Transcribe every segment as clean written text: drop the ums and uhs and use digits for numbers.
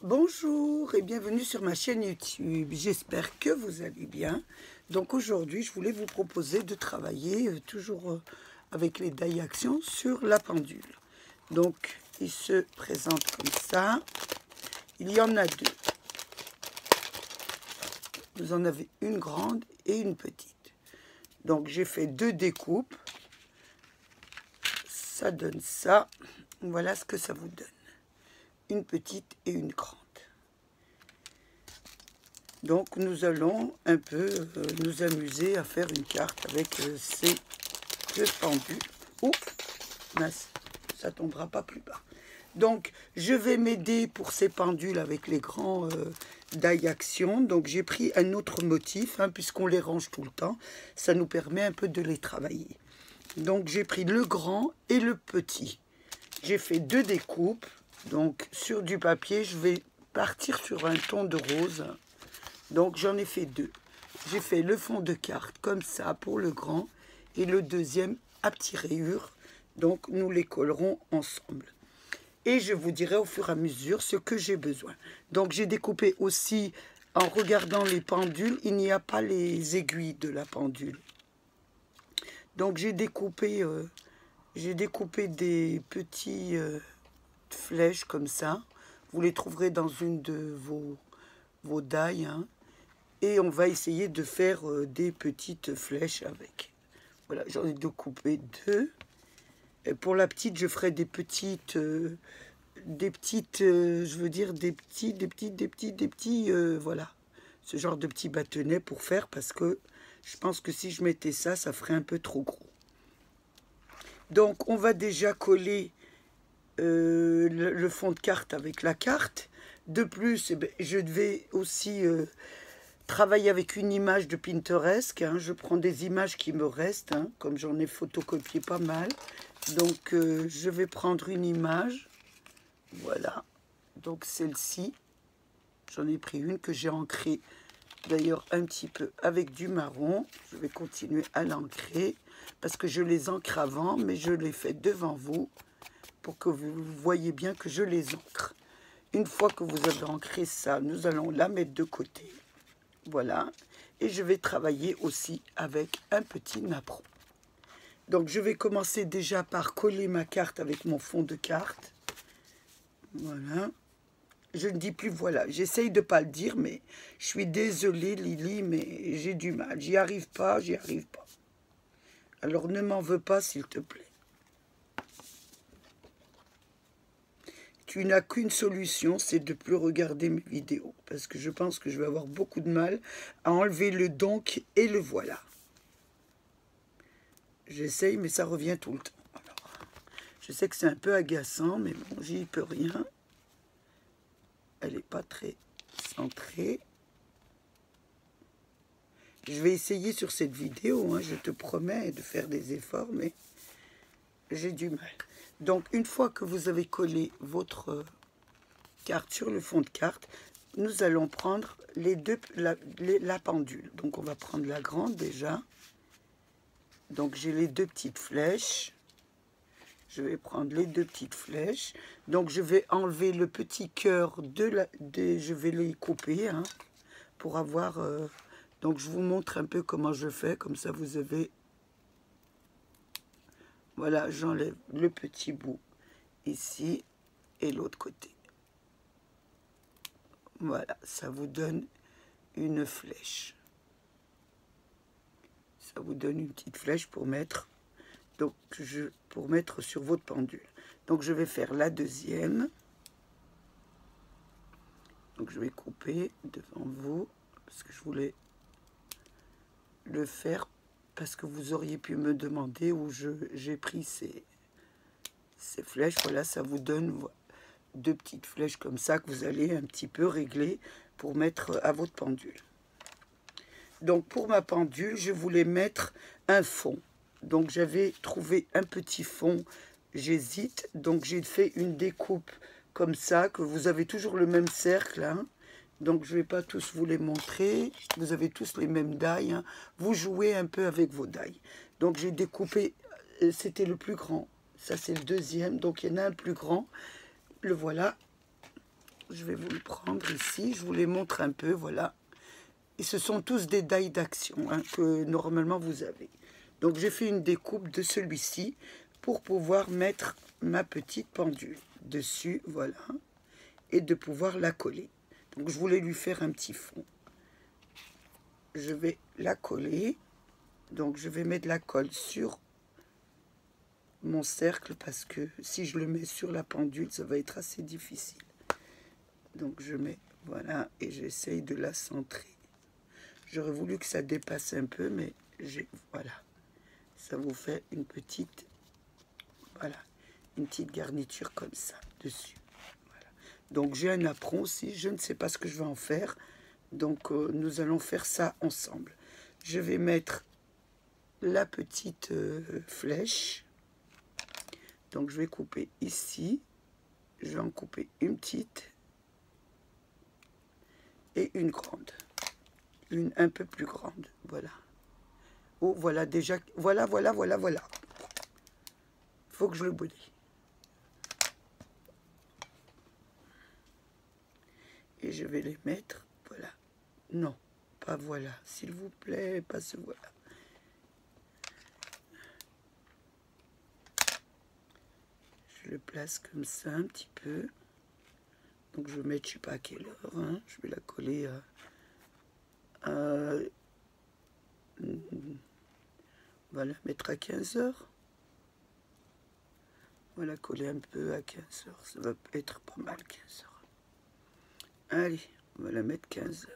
Bonjour et bienvenue sur ma chaîne YouTube. J'espère que vous allez bien. Donc aujourd'hui, je voulais vous proposer de travailler toujours avec les die action sur la pendule. Donc il se présente comme ça. Il y en a deux. Vous en avez une grande et une petite. Donc j'ai fait deux découpes. Ça donne ça. Voilà ce que ça vous donne. Une petite et une grande. Donc nous allons un peu nous amuser à faire une carte avec ces deux pendules. Oups, mince, ça tombera pas plus bas. Donc je vais m'aider pour ces pendules avec les grands die action. Donc j'ai pris un autre motif, puisqu'on les range tout le temps. Ça nous permet un peu de les travailler. Donc j'ai pris le grand et le petit. J'ai fait deux découpes. Donc sur du papier, je vais partir sur un ton de rose. Donc j'en ai fait deux. J'ai fait le fond de carte comme ça pour le grand et le deuxième à petits rayures. Donc nous les collerons ensemble. Et je vous dirai au fur et à mesure ce que j'ai besoin. Donc j'ai découpé aussi en regardant les pendules. Il n'y a pas les aiguilles de la pendule. Donc j'ai découpé des petits flèches comme ça. Vous les trouverez dans une de vos die. Et on va essayer de faire des petites flèches avec. Voilà, j'en ai découpé deux. Et pour la petite, je ferai des petites, je veux dire des petits, voilà. Ce genre de petits bâtonnets pour faire, parce que je pense que si je mettais ça, ça ferait un peu trop gros. Donc, on va déjà coller le fond de carte avec la carte. De plus, eh bien, je vais aussi travailler avec une image de Pinterest. Je prends des images qui me restent, comme j'en ai photocopié pas mal. Donc, je vais prendre une image. Voilà. Donc, celle-ci. J'en ai pris une que j'ai ancrée, d'ailleurs, un petit peu avec du marron. Je vais continuer à l'ancrer, parce que je les ancre avant, mais je les fais devant vous, pour que vous voyez bien que je les ancre. Une fois que vous avez ancré ça, nous allons la mettre de côté. Voilà. Et je vais travailler aussi avec un petit napperon. Donc, je vais commencer déjà par coller ma carte avec mon fond de carte. Voilà. Je ne dis plus voilà. J'essaye de ne pas le dire, mais je suis désolée, Lily, mais j'ai du mal. J'y arrive pas, j'y arrive pas. Alors, ne m'en veux pas, s'il te plaît. Tu n'as qu'une solution, c'est de ne plus regarder mes vidéos. Parce que je pense que je vais avoir beaucoup de mal à enlever le donc et le voilà. J'essaye, mais ça revient tout le temps. Alors, je sais que c'est un peu agaçant, mais bon, j'y peux rien. Elle n'est pas très centrée. Je vais essayer sur cette vidéo, je te promets de faire des efforts, mais j'ai du mal. Donc, une fois que vous avez collé votre carte sur le fond de carte, nous allons prendre la pendule. Donc, on va prendre la grande déjà. Donc, j'ai les deux petites flèches. Je vais prendre les deux petites flèches. Donc, je vais enlever le petit cœur je vais les couper, pour avoir... donc, je vous montre un peu comment je fais. Comme ça, vous avez... Voilà, j'enlève le petit bout ici et l'autre côté. Voilà, ça vous donne une flèche. Ça vous donne une petite flèche pour mettre... Donc, pour mettre sur votre pendule. Donc, je vais faire la deuxième. Donc, je vais couper devant vous, parce que je voulais le faire, parce que vous auriez pu me demander où j'ai pris ces flèches. Voilà, ça vous donne deux petites flèches comme ça, que vous allez un petit peu régler pour mettre à votre pendule. Donc, pour ma pendule, je voulais mettre un fond. Donc, j'avais trouvé un petit fond, j'hésite. Donc, j'ai fait une découpe comme ça, que vous avez toujours le même cercle. Donc, je ne vais pas tous vous les montrer. Vous avez tous les mêmes die. Vous jouez un peu avec vos die. Donc, j'ai découpé, c'était le plus grand. Ça, c'est le deuxième. Donc, il y en a un plus grand. Le voilà. je vais vous le prendre ici, je vous les montre un peu, voilà. Et ce sont tous des die d'action hein, que normalement vous avez. Donc j'ai fait une découpe de celui-ci pour pouvoir mettre ma petite pendule dessus, voilà. Et de pouvoir la coller. Donc je voulais lui faire un petit fond. Je vais la coller. Donc je vais mettre la colle sur mon cercle parce que si je le mets sur la pendule, ça va être assez difficile. Donc je mets, voilà, et j'essaye de la centrer. J'aurais voulu que ça dépasse un peu, mais voilà. Ça vous fait une petite, voilà, une petite garniture comme ça, dessus. Voilà. Donc j'ai un apron aussi, je ne sais pas ce que je vais en faire. Donc nous allons faire ça ensemble. Je vais mettre la petite flèche. Donc je vais couper ici. Je vais en couper une petite. Et une grande. Une un peu plus grande. Voilà. Oh, voilà déjà. Voilà. Faut que je le bouille. Et je vais les mettre. Voilà. Non, pas voilà. S'il vous plaît, pas ce voilà. Je le place comme ça un petit peu. Donc je vais mettre, je sais pas à quelle heure. Hein. Je vais la coller on va la mettre à 15 heures. On va la coller un peu à 15 heures. Ça va être pas mal 15 heures. Allez, on va la mettre 15 heures.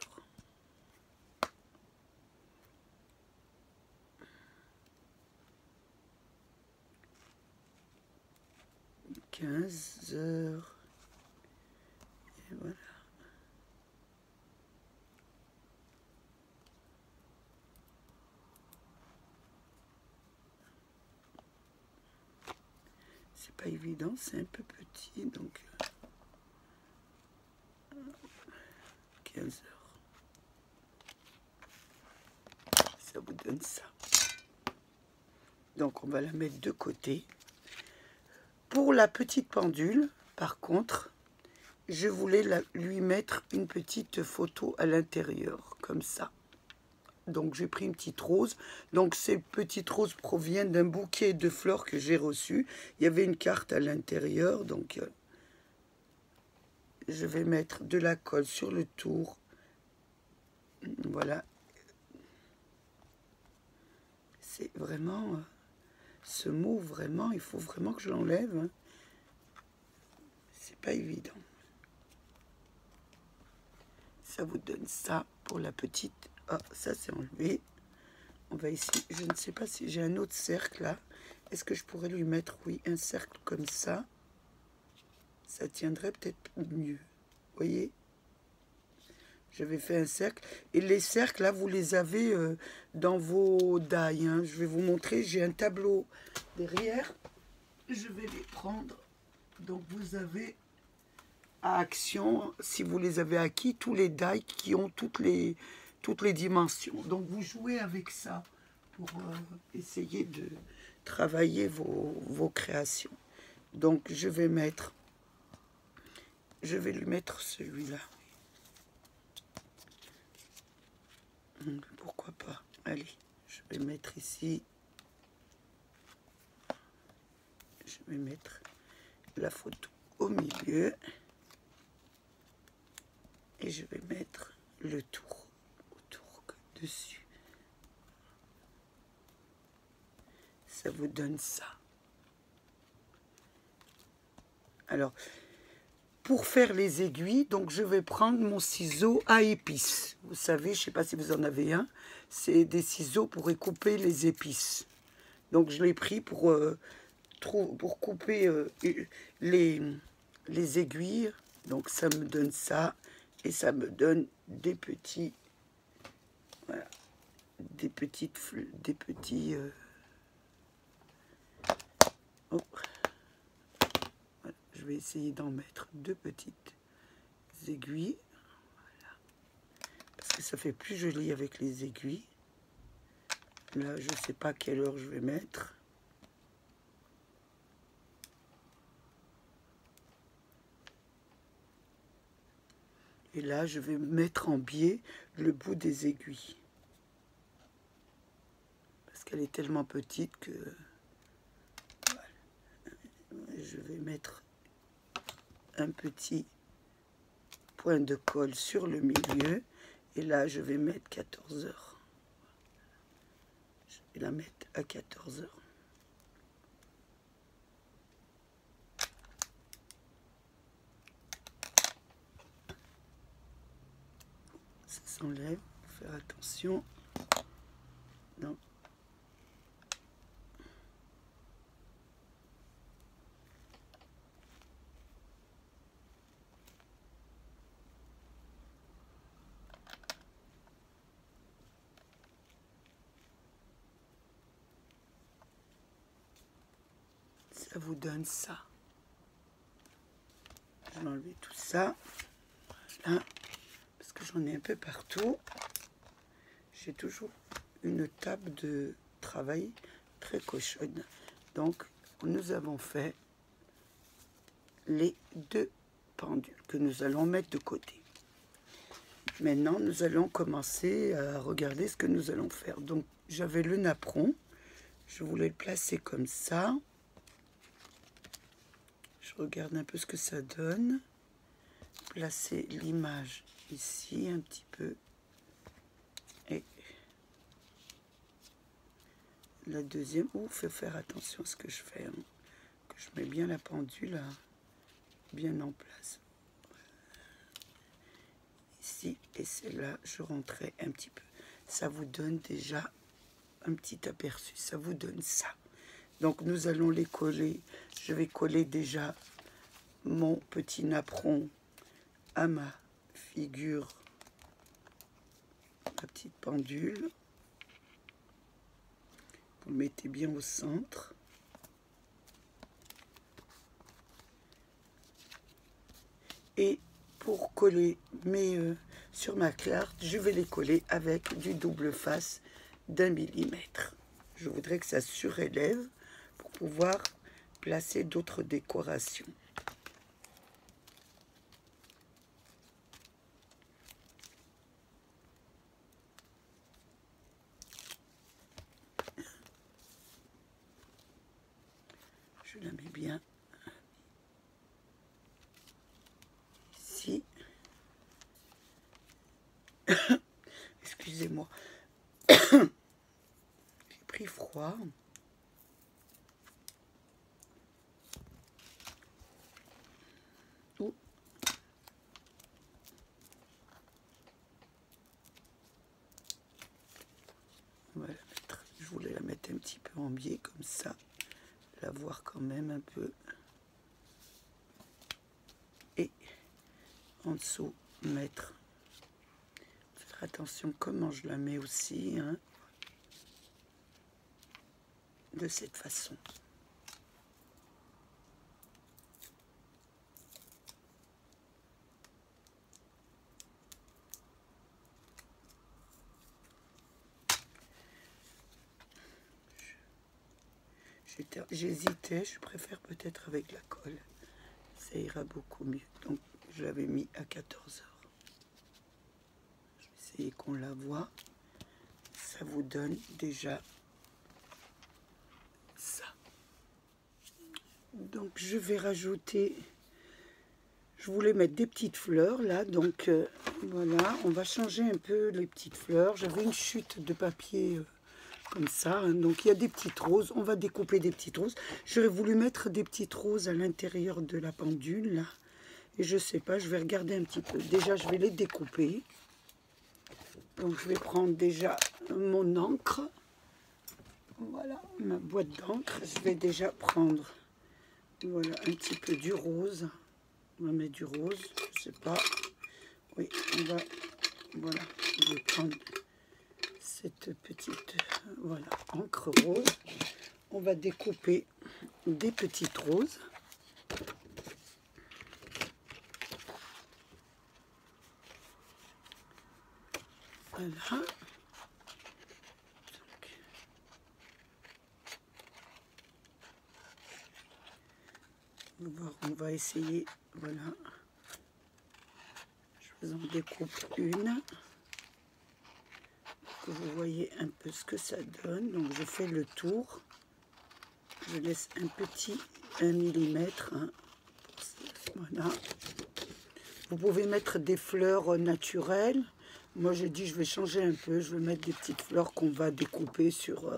15 heures. Et voilà. C'est pas évident, c'est un peu petit, donc 15 heures. Ça vous donne ça. Donc on va la mettre de côté. Pour la petite pendule, par contre, je voulais lui mettre une petite photo à l'intérieur, comme ça. Donc j'ai pris une petite rose. Donc ces petites roses proviennent d'un bouquet de fleurs que j'ai reçu. Il y avait une carte à l'intérieur, donc je vais mettre de la colle sur le tour. Voilà. C'est vraiment... ce mot, vraiment, il faut vraiment que je l'enlève. Hein. C'est pas évident. Ça vous donne ça pour la petite. Ah, ça c'est enlevé. On va ici. Je ne sais pas si j'ai un autre cercle là. Est-ce que je pourrais lui mettre, oui, un cercle comme ça? Ça tiendrait peut-être mieux. Vous voyez? J'avais fait un cercle. Et les cercles, là, vous les avez dans vos die. Hein. Je vais vous montrer. J'ai un tableau derrière. Je vais les prendre. Donc, vous avez à Action, si vous les avez acquis, tous les die qui ont toutes les dimensions. Donc, vous jouez avec ça pour essayer de travailler vos créations. Donc, je vais lui mettre celui-là. Pourquoi pas? Allez, je vais mettre ici. Je vais mettre la photo au milieu. Et je vais mettre le tour autour dessus. Ça vous donne ça. Alors, pour faire les aiguilles, donc je vais prendre mon ciseau à épices. Vous savez, je ne sais pas si vous en avez un. C'est des ciseaux pour couper les épices. Donc je l'ai pris pour couper les aiguilles. Donc ça me donne ça. Et ça me donne des petits... Voilà. Des petits... Oh. Voilà. Je vais essayer d'en mettre deux petites aiguilles. Voilà. Parce que ça fait plus joli avec les aiguilles. Là, je ne sais pas quelle heure je vais mettre. Et là, je vais mettre en biais le bout des aiguilles. Parce qu'elle est tellement petite que... Voilà. Je vais mettre un petit point de colle sur le milieu. Et là, je vais mettre 14 heures. Je vais la mettre à 14 heures. Ça s'enlève, faut faire attention. Non. Ça vous donne ça. Je vais enlever tout ça. Voilà. Parce que j'en ai un peu partout. J'ai toujours une table de travail très cochonne. Donc, nous avons fait les deux pendules que nous allons mettre de côté. Maintenant, nous allons commencer à regarder ce que nous allons faire. Donc, j'avais le napperon. Je voulais le placer comme ça. Je regarde un peu ce que ça donne. Placer l'image ici un petit peu. Et la deuxième. Ouh, faut faire attention à ce que je fais. Hein. Que je mets bien la pendule bien en place. Ici et celle-là, je rentrais un petit peu. Ça vous donne déjà un petit aperçu. Ça vous donne ça. Donc nous allons les coller. Je vais coller déjà mon petit napperon à ma figure, ma petite pendule. Vous le mettez bien au centre. Et pour coller sur ma carte, je vais les coller avec du double face d'1 millimètre. Je voudrais que ça surélève pour pouvoir placer d'autres décorations. Je la mets bien ici. Excusez-moi. J'ai pris froid. Ouh. On va la mettre. Je voulais la mettre un petit peu en biais comme ça. La voir quand même un peu. Et en dessous, mettre. Faire attention comment je la mets aussi. Hein, de cette façon. J'hésitais, je préfère peut-être avec la colle. Ça ira beaucoup mieux. Donc je l'avais mis à 14 heures. Je vais essayer qu'on la voit. Ça vous donne déjà ça. Donc je vais rajouter, je voulais mettre des petites fleurs là, donc voilà, on va changer un peu les petites fleurs. J'avais une chute de papier comme ça, hein, donc il y a des petites roses, on va découper des petites roses. J'aurais voulu mettre des petites roses à l'intérieur de la pendule là, et je sais pas, je vais regarder un petit peu. Déjà je vais les découper. Donc je vais prendre déjà mon encre. Voilà, ma boîte d'encre. Je vais déjà prendre, voilà, un petit peu du rose. On va mettre du rose, je sais pas. Oui, on va, voilà, je vais prendre cette petite, voilà, encre rose. On va découper des petites roses. Voilà. On va essayer, voilà. Je Je vous en découpe une. Que vous voyez un peu ce que ça donne. Donc je fais le tour. Je laisse un petit 1 mm. Hein. Voilà. Vous pouvez mettre des fleurs naturelles. Moi j'ai dit je vais changer un peu. Je vais mettre des petites fleurs qu'on va découper sur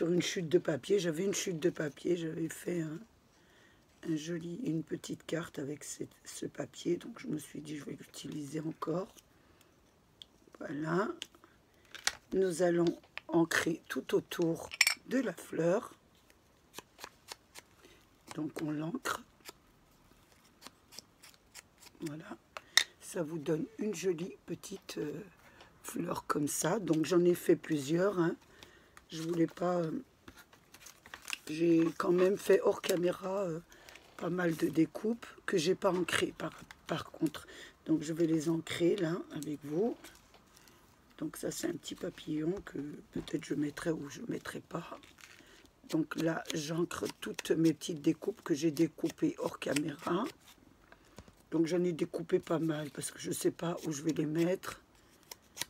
une chute de papier. J'avais une chute de papier. J'avais fait une petite carte avec ce papier. Donc je me suis dit je vais l'utiliser encore. Voilà. Nous allons ancrer tout autour de la fleur. Donc on l'ancre. Voilà. Ça vous donne une jolie petite fleur comme ça. Donc j'en ai fait plusieurs. Hein. Je voulais pas... j'ai quand même fait hors caméra pas mal de découpes que j'ai pas ancrées par contre. Donc je vais les ancrer là avec vous. Donc ça c'est un petit papillon que peut-être je mettrai ou je ne mettrai pas. Donc là j'ancre toutes mes petites découpes que j'ai découpées hors caméra. Donc j'en ai découpé pas mal parce que je ne sais pas où je vais les mettre.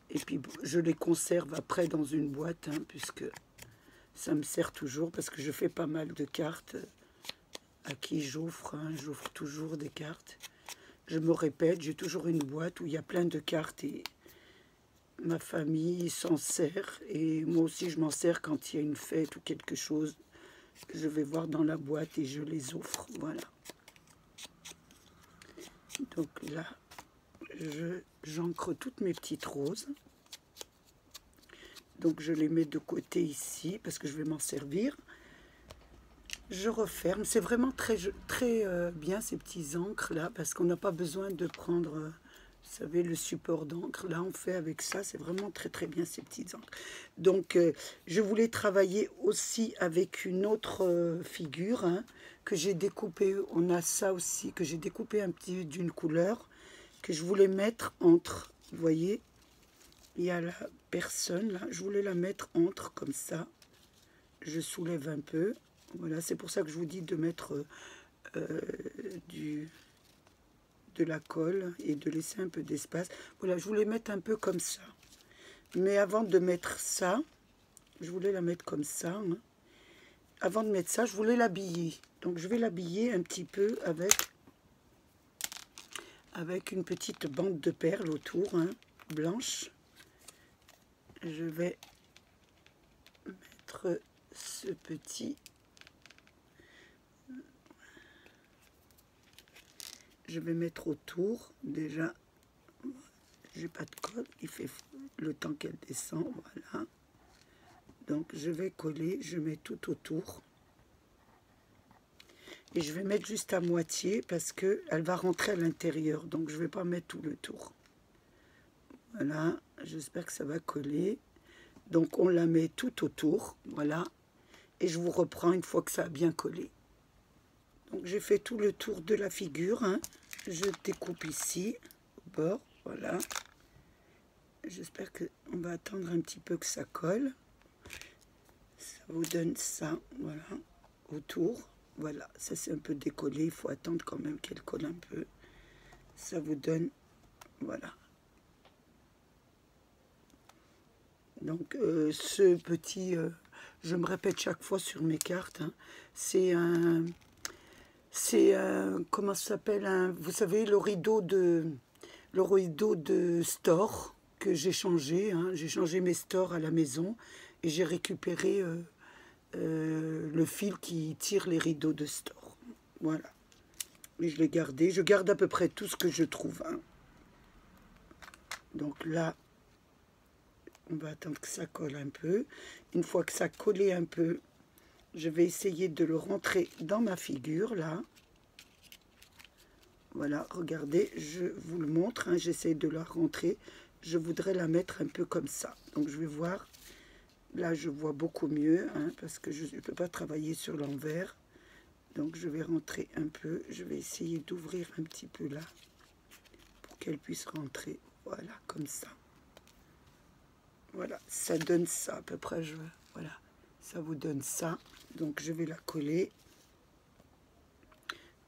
Et puis je les conserve après dans une boîte hein, puisque ça me sert toujours parce que je fais pas mal de cartes à qui j'offre. Hein, j'offre toujours des cartes. Je me répète, j'ai toujours une boîte où il y a plein de cartes et ma famille s'en sert et moi aussi je m'en sers quand il y a une fête ou quelque chose. Je vais voir dans la boîte et je les offre. Voilà. Donc là, j'ancre toutes mes petites roses. Donc je les mets de côté ici parce que je vais m'en servir. Je referme. C'est vraiment très bien ces petits encres là parce qu'on n'a pas besoin de prendre... vous savez, le support d'encre, là on fait avec ça, c'est vraiment très bien ces petites encres. Donc je voulais travailler aussi avec une autre figure hein, que j'ai découpée, on a ça aussi, que j'ai découpé un petit d'une couleur, que je voulais mettre entre, vous voyez, il y a la personne là, je voulais la mettre entre comme ça, je soulève un peu, voilà, c'est pour ça que je vous dis de mettre de la colle et de laisser un peu d'espace. Voilà, je voulais mettre un peu comme ça. Mais avant de mettre ça, je voulais la mettre comme ça. Hein. Avant de mettre ça, je voulais l'habiller. Donc je vais l'habiller un petit peu avec une petite bande de perles autour, hein, blanche. Je vais mettre ce petit... Je vais mettre autour, déjà, j'ai pas de colle, il fait le temps qu'elle descend, voilà. Donc je vais coller, je mets tout autour. Et je vais mettre juste à moitié parce qu'elle va rentrer à l'intérieur, donc je ne vais pas mettre tout le tour. Voilà, j'espère que ça va coller. Donc on la met tout autour, voilà. Et je vous reprends une fois que ça a bien collé. Donc j'ai fait tout le tour de la figure, hein. Je découpe ici, au bord, voilà. J'espère qu'on va attendre un petit peu que ça colle. Ça vous donne ça, voilà, autour. Voilà, ça c'est un peu décollé, il faut attendre quand même qu'elle colle un peu. Ça vous donne, voilà. Donc ce petit, je me répète chaque fois sur mes cartes, hein, c'est un... comment ça s'appelle, vous savez, le rideau de store que j'ai changé. Hein, j'ai changé mes stores à la maison et j'ai récupéré le fil qui tire les rideaux de store. Voilà. Et je l'ai gardé. Je garde à peu près tout ce que je trouve. Hein. Donc là, on va attendre que ça colle un peu. Une fois que ça a collé un peu, je vais essayer de le rentrer dans ma figure, là. Voilà, regardez, je vous le montre, hein, j'essaie de la rentrer. Je voudrais la mettre un peu comme ça. Donc, je vais voir. Là, je vois beaucoup mieux, hein, parce que je ne peux pas travailler sur l'envers. Donc, je vais rentrer un peu. Je vais essayer d'ouvrir un petit peu là, pour qu'elle puisse rentrer. Voilà, comme ça. Voilà, ça donne ça à peu près. Voilà, ça vous donne ça. Donc je vais la coller.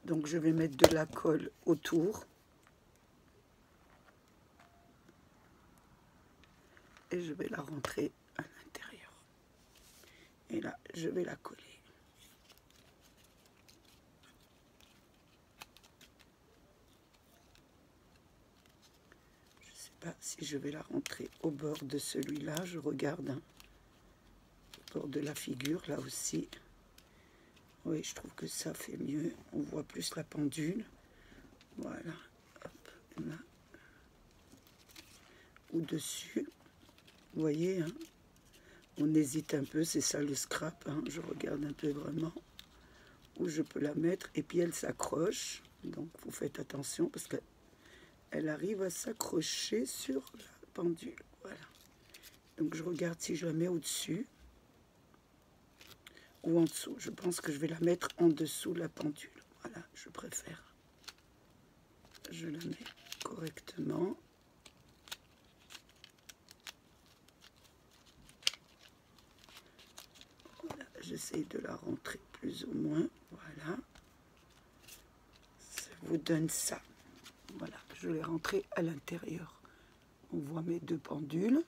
Donc je vais mettre de la colle autour. et je vais la rentrer à l'intérieur. Et là, je vais la coller. Je ne sais pas si je vais la rentrer au bord de celui-là. Je regarde, hein, au bord de la figure, là aussi. Oui, je trouve que ça fait mieux. On voit plus la pendule. Voilà. Hop, là. Au-dessus. Vous voyez, hein, on hésite un peu. C'est ça le scrap. Hein. Je regarde un peu vraiment où je peux la mettre. Et puis, elle s'accroche. Donc, vous faites attention parce qu'elle arrive à s'accrocher sur la pendule. Voilà. Donc, je regarde si je la mets au-dessus ou en dessous. Je pense que je vais la mettre en dessous de la pendule. Voilà, je préfère. Je la mets correctement. Voilà, j'essaye de la rentrer plus ou moins. Voilà. Ça vous donne ça. Voilà, je l'ai rentré à l'intérieur. On voit mes deux pendules.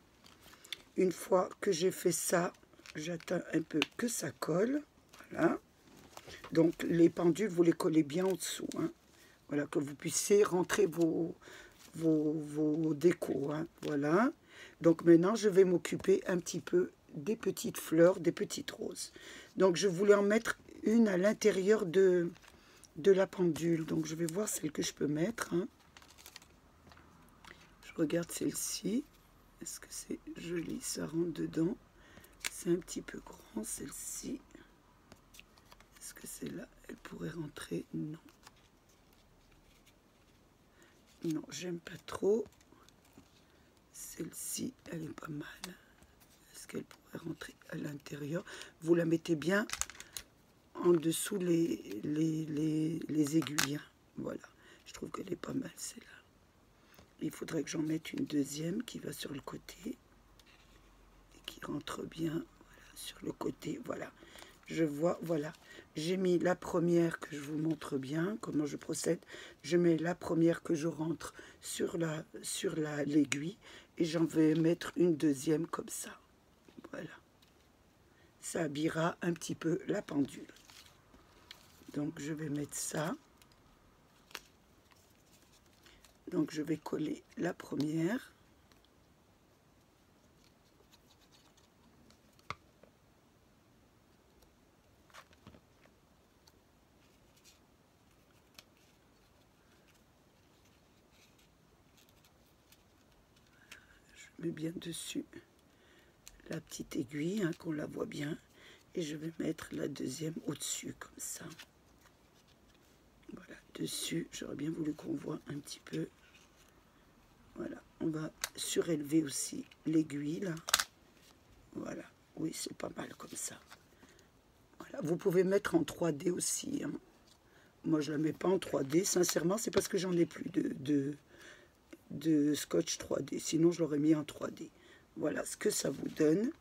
Une fois que j'ai fait ça, j'attends un peu que ça colle. Voilà. Donc les pendules, vous les collez bien en dessous. Hein. Voilà, que vous puissiez rentrer vos décos. Hein. Voilà. Donc maintenant, je vais m'occuper un petit peu des petites fleurs, des petites roses. Donc je voulais en mettre une à l'intérieur de la pendule. Donc je vais voir celle que je peux mettre. Hein. Je regarde celle-ci. Est-ce que c'est joli? Ça rentre dedans. C'est un petit peu grand, celle-ci. Est-ce que celle-là, elle pourrait rentrer? Non. Non, j'aime pas trop. Celle-ci, elle est pas mal. Est-ce qu'elle pourrait rentrer à l'intérieur? Vous la mettez bien en dessous les aiguilles. Hein. Voilà. Je trouve qu'elle est pas mal, celle-là. Il faudrait que j'en mette une deuxième qui va sur le côté. Et qui rentre bien. Voilà, sur le côté. Voilà. Je vois, voilà, j'ai mis la première que je vous montre bien, comment je procède. Je mets la première que je rentre sur l'aiguille et j'en vais mettre une deuxième comme ça. Voilà. Ça habillera un petit peu la pendule. Donc, je vais mettre ça. Donc, je vais coller la première. Je mets bien dessus la petite aiguille, hein, qu'on la voit bien. Et je vais mettre la deuxième au-dessus, comme ça. Voilà, dessus, j'aurais bien voulu qu'on voit un petit peu. Voilà, on va surélever aussi l'aiguille, là. Voilà, oui, c'est pas mal comme ça. Voilà, vous pouvez mettre en 3D aussi. Hein. Moi, je la mets pas en 3D. Sincèrement, c'est parce que j'en ai plus de scotch 3D. Sinon, je l'aurais mis en 3D. Voilà ce que ça vous donne.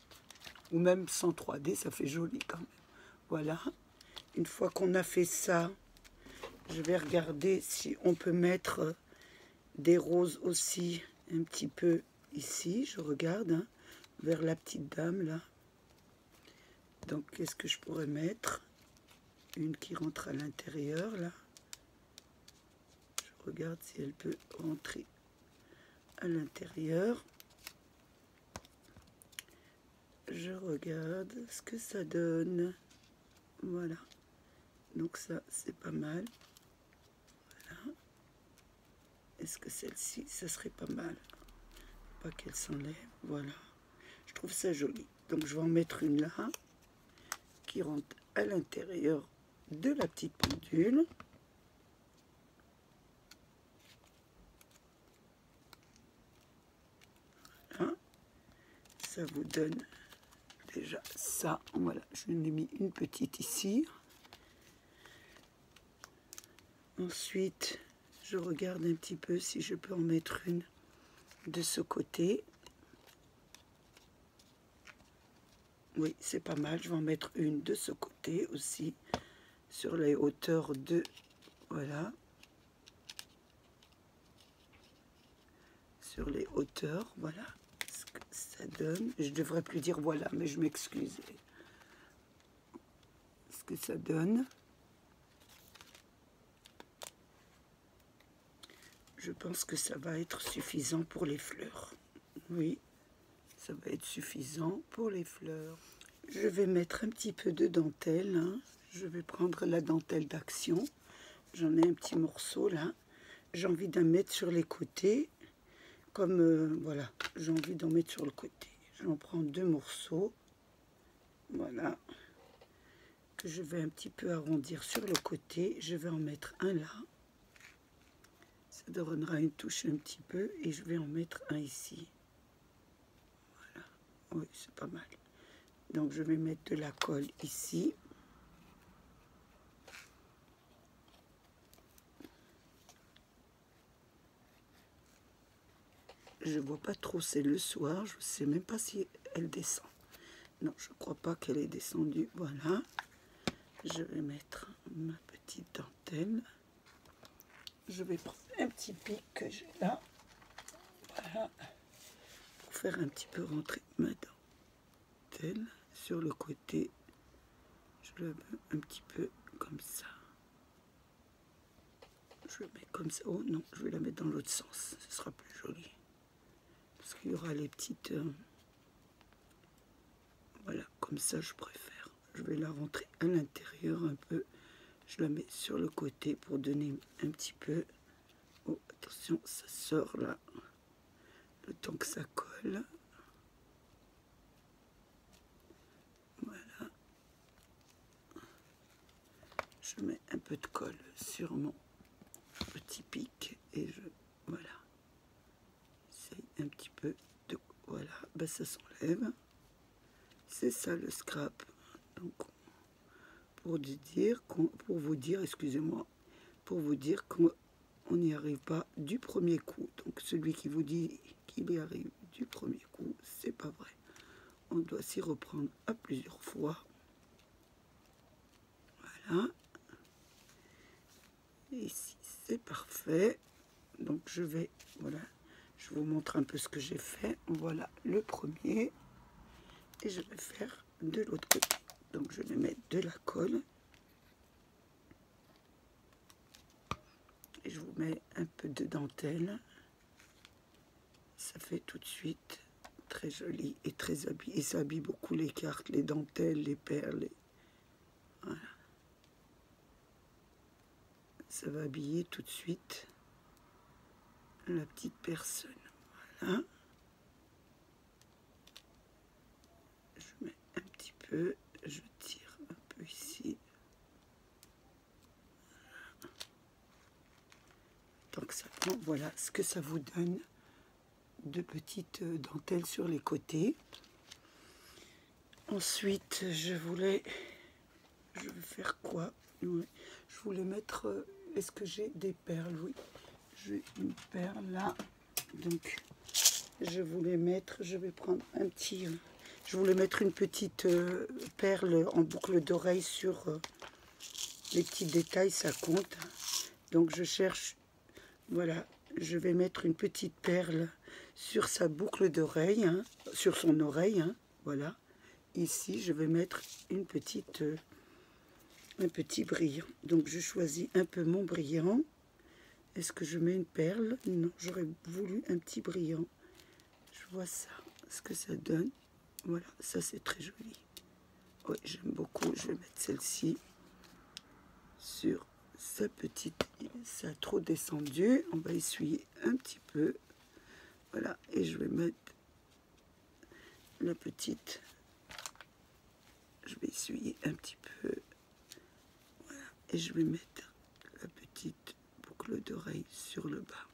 Ou même sans 3D, ça fait joli quand même. Voilà. Une fois qu'on a fait ça, je vais regarder si on peut mettre des roses aussi un petit peu ici. Je regarde, hein, vers la petite dame, là. Donc, qu'est-ce que je pourrais mettre? Une qui rentre à l'intérieur, là. Je regarde si elle peut rentrer à l'intérieur. Je regarde ce que ça donne. Voilà. Donc ça, c'est pas mal. Voilà. Est-ce que celle-ci, ça serait pas mal? Pas qu'elle s'enlève. Voilà. Je trouve ça joli. Donc je vais en mettre une là, qui rentre à l'intérieur de la petite pendule. Voilà. Ça vous donne déjà ça. Voilà, je n'ai mis une petite ici. Ensuite, je regarde un petit peu si je peux en mettre une de ce côté. Oui, c'est pas mal. Je vais en mettre une de ce côté aussi, sur les hauteurs de... Voilà. Sur les hauteurs, voilà. que ça donne. Je devrais plus dire voilà, mais je m'excuse. Ce que ça donne. Je pense que ça va être suffisant pour les fleurs. Oui, ça va être suffisant pour les fleurs. Je vais mettre un petit peu de dentelle. Hein. Je vais prendre la dentelle d'Action. J'en ai un petit morceau là. J'ai envie d'en mettre sur les côtés. Comme, voilà, j'ai envie d'en mettre sur le côté. J'en prends 2 morceaux. Voilà. Que je vais un petit peu arrondir sur le côté. Je vais en mettre un là. Ça donnera une touche un petit peu. Et je vais en mettre un ici. Voilà. Oui, c'est pas mal. Donc, je vais mettre de la colle ici. Je vois pas trop, c'est le soir. Je sais même pas si elle descend. Non, je crois pas qu'elle est descendue. Voilà. Je vais mettre ma petite dentelle. Je vais prendre un petit pic que j'ai là. Voilà. Pour faire un petit peu rentrer ma dentelle sur le côté. Je la mets un petit peu comme ça. Je la mets comme ça. Oh non, je vais la mettre dans l'autre sens. Ce sera plus joli. Parce qu'il y aura les petites... voilà, comme ça je préfère. Je vais la rentrer à l'intérieur un peu. Je la mets sur le côté pour donner un petit peu... Oh, attention, ça sort là. Le temps que ça colle. Voilà. Je mets un peu de colle sur mon petit pic et je... voilà. J'essaye un petit peu de... voilà, ben ça s'enlève. C'est ça le scrap. Donc, pour vous dire, excusez-moi, pour vous dire qu'on n'y arrive pas du premier coup. Donc celui qui vous dit qu'il y arrive du premier coup, c'est pas vrai. On doit s'y reprendre à plusieurs fois. Voilà. Et ici, c'est parfait. Donc je vais, voilà, je vous montre un peu ce que j'ai fait. Voilà le premier. Et je vais faire de l'autre côté. Donc je vais mettre de la colle. Et je vous mets un peu de dentelle. Ça fait tout de suite très joli et très habillé. Et ça habille beaucoup les cartes, les dentelles, les perles. Voilà. Ça va habiller tout de suite la petite personne. Voilà. Je mets un petit peu, je tire un peu ici. Tant que ça prend, voilà ce que ça vous donne. De petites dentelles sur les côtés. Ensuite, je vais faire quoi? Oui, je voulais mettre, est-ce que j'ai des perles? Oui, j'ai une perle là. Donc, je vais prendre un petit, je voulais mettre une petite perle en boucle d'oreille sur les petits détails, ça compte. Donc, je cherche, voilà, je vais mettre une petite perle sur sa boucle d'oreille, hein, sur son oreille, hein, voilà. Ici, je vais mettre une petite, un petit brillant. Donc, je choisis un peu mon brillant. Est-ce que je mets une perle? Non, j'aurais voulu un petit brillant. Je vois ça, ce que ça donne. Voilà, ça c'est très joli. Oui, j'aime beaucoup. Je vais mettre celle-ci sur sa petite... Ça a trop descendu. On va essuyer un petit peu. Voilà, et je vais mettre la petite... Je vais essuyer un petit peu. Voilà, et je vais mettre la petite boucle d'oreille sur le bas.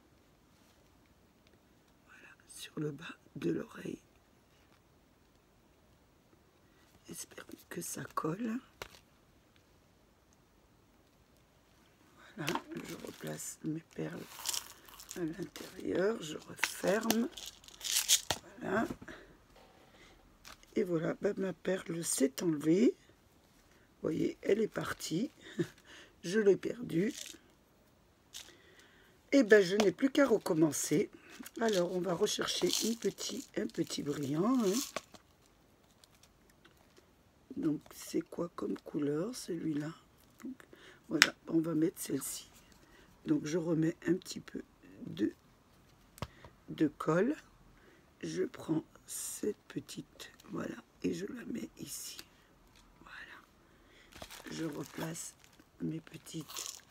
Voilà, sur le bas de l'oreille. Espérons que ça colle. Voilà, je replace mes perles à l'intérieur, je referme. Voilà. Et voilà, ben, ma perle s'est enlevée. Vous voyez, elle est partie. Je l'ai perdue. Et ben, je n'ai plus qu'à recommencer. Alors, on va rechercher un petit brillant. Hein. Donc, c'est quoi comme couleur, celui-là? Voilà, on va mettre celle-ci. Donc, je remets un petit peu de colle. Je prends cette petite, voilà, et je la mets ici. Voilà. Je replace mes petites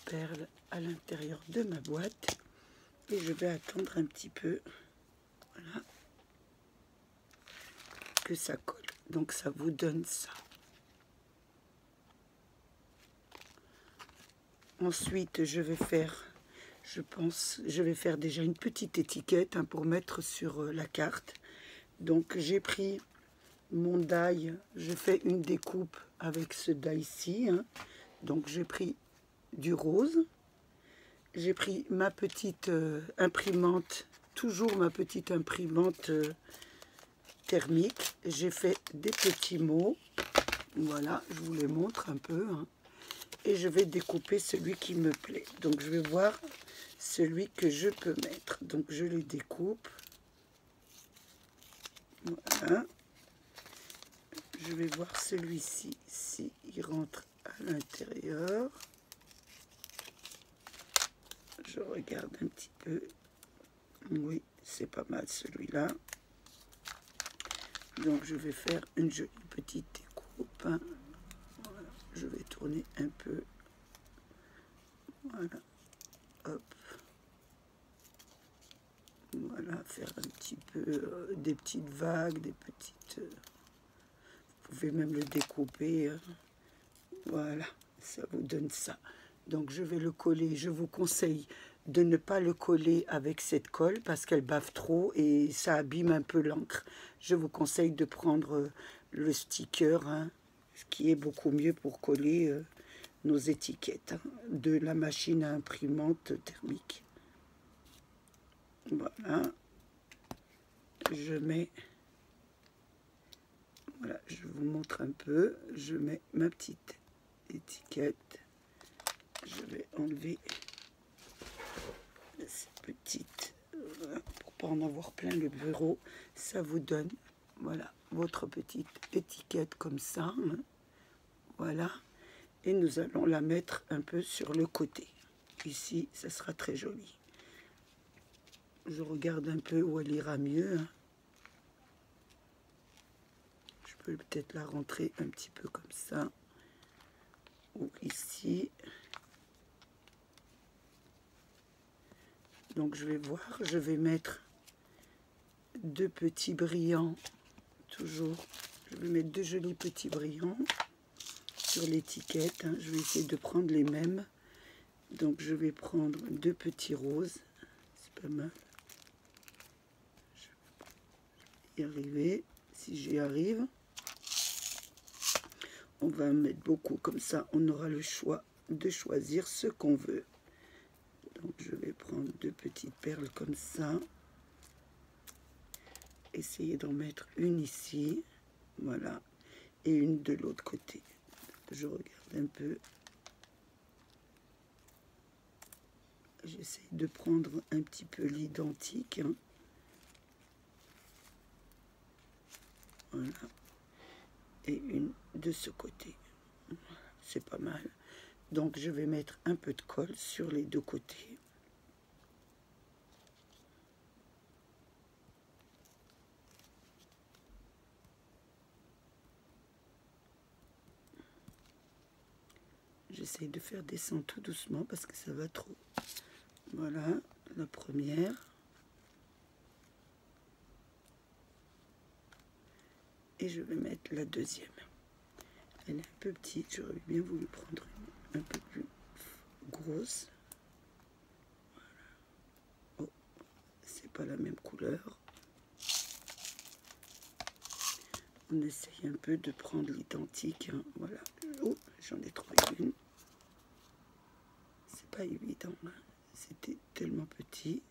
perles à l'intérieur de ma boîte. Et je vais attendre un petit peu, voilà, que ça colle. Donc, ça vous donne ça. Ensuite, je vais faire, je vais faire déjà une petite étiquette hein, pour mettre sur la carte. Donc, j'ai pris mon die, je fais une découpe avec ce die-ci. Hein. Donc, j'ai pris du rose. J'ai pris ma petite imprimante, toujours ma petite imprimante thermique. J'ai fait des petits mots. Voilà, je vous les montre un peu. Hein. Et je vais découper celui qui me plaît. Donc, je vais voir celui que je peux mettre. Donc, je les découpe. Voilà. Je vais voir celui-ci, si il rentre à l'intérieur. Je regarde un petit peu. Oui, c'est pas mal celui-là. Donc, je vais faire une jolie petite découpe. Hein. Voilà. Je vais tourner un peu. Voilà. Hop. Voilà, faire un petit peu des petites vagues, des petites... vous pouvez même le découper. Voilà, ça vous donne ça. Donc, je vais le coller. Je vous conseille de ne pas le coller avec cette colle parce qu'elle bave trop et ça abîme un peu l'encre. Je vous conseille de prendre le sticker, hein, ce qui est beaucoup mieux pour coller nos étiquettes hein, de la machine à imprimante thermique. Voilà. Je mets... Voilà, je vous montre un peu. Je mets ma petite étiquette. Je vais enlever ces petites, voilà, pour pas en avoir plein le bureau. Ça vous donne, voilà, votre petite étiquette comme ça. Hein. Voilà. Et nous allons la mettre un peu sur le côté. Ici, ça sera très joli. Je regarde un peu où elle ira mieux. Hein. Je peux peut-être la rentrer un petit peu comme ça. Ou ici. Donc, je vais voir. Je vais mettre deux petits brillants. Toujours. Je vais mettre deux jolis petits brillants sur l'étiquette. Hein. Je vais essayer de prendre les mêmes. Donc, je vais prendre deux petits roses. C'est pas mal. Je vais y arriver. Si j'y arrive. On va en mettre beaucoup. Comme ça, on aura le choix de choisir ce qu'on veut. Donc, je vais prendre deux petites perles comme ça. Essayer d'en mettre une ici. Voilà. Et une de l'autre côté. Je regarde un peu. J'essaie de prendre un petit peu l'identique. Hein. Voilà. Et une de ce côté. C'est pas mal. Donc, je vais mettre un peu de colle sur les deux côtés. J'essaie de faire descendre tout doucement parce que ça va trop. Voilà, la première. Et je vais mettre la deuxième. Elle est un peu petite, j'aurais bien voulu prendre une un peu plus grosse. Voilà. Oh, c'est pas la même couleur. On essaye un peu de prendre l'identique. Hein. Voilà. Oh, j'en ai trouvé une. C'est pas évident. Hein. C'était tellement petit.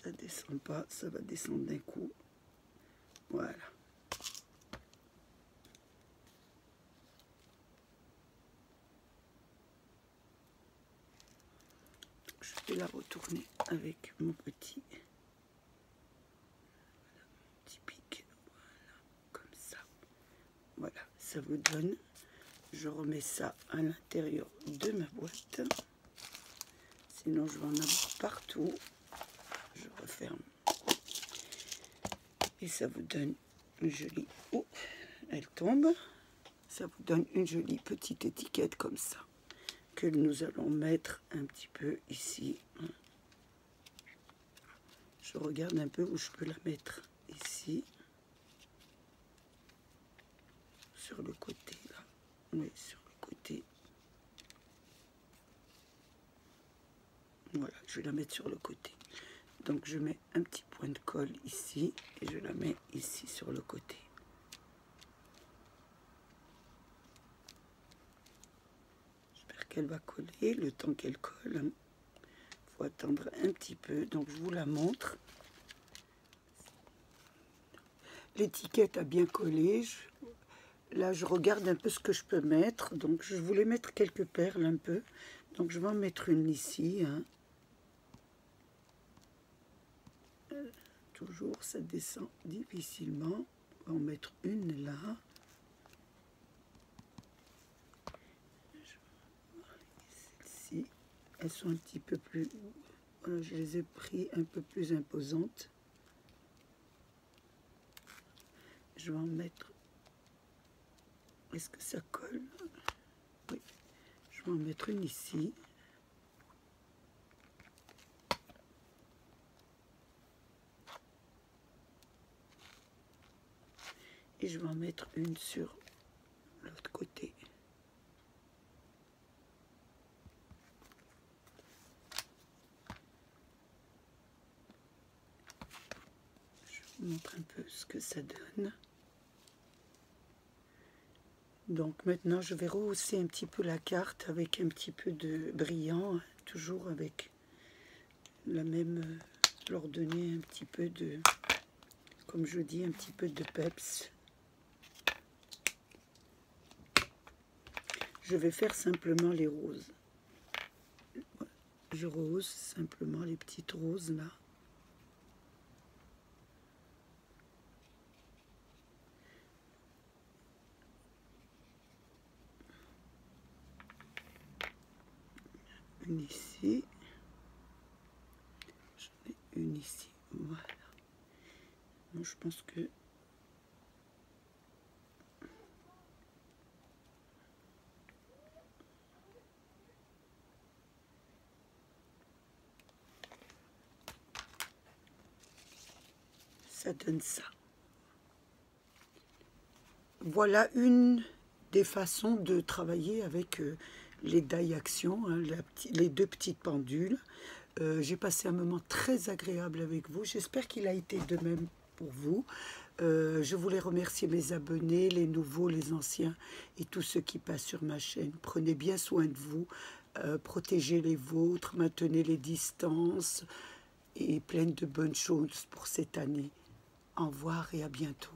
Ça descend pas, ça va descendre d'un coup. Voilà. la retourner avec mon petit pic. Voilà, comme ça. Voilà, ça vous donne. Je remets ça à l'intérieur de ma boîte. Sinon, je vais en avoir partout. Je referme. Et ça vous donne une jolie... Oh, elle tombe. Ça vous donne une jolie petite étiquette comme ça, que nous allons mettre un petit peu ici. Je regarde un peu où je peux la mettre ici. Sur le côté, là. Oui, sur le côté. Voilà, je vais la mettre sur le côté. Donc je mets un petit point de colle ici et je la mets ici sur le côté. J'espère qu'elle va coller. Le temps qu'elle colle, il faut attendre un petit peu. Donc je vous la montre. L'étiquette a bien collé. Là je regarde un peu ce que je peux mettre. Donc je voulais mettre quelques perles un peu. Donc je vais en mettre une ici. Hein. Toujours, ça descend difficilement. On va en mettre une là. Celles-ci, elles sont un petit peu plus... Voilà, je les ai pris un peu plus imposantes. Je vais en mettre... Est-ce que ça colle? Oui. Je vais en mettre une ici. Et je vais en mettre une sur l'autre côté. Je vous montre un peu ce que ça donne. Donc maintenant, je vais rehausser un petit peu la carte avec un petit peu de brillant, toujours avec la même, leur donner un petit peu de, comme je dis, un petit peu de peps. Je vais faire simplement les roses. Je rehausse simplement les petites roses là. Une ici. J'en ai une ici. Voilà. Bon, je pense que ça donne ça. Voilà une des façons de travailler avec les die action, hein, les deux petites pendules. J'ai passé un moment très agréable avec vous. J'espère qu'il a été de même pour vous. Je voulais remercier mes abonnés, les nouveaux, les anciens et tous ceux qui passent sur ma chaîne. Prenez bien soin de vous, protégez les vôtres, maintenez les distances et plein de bonnes choses pour cette année. Au revoir et à bientôt.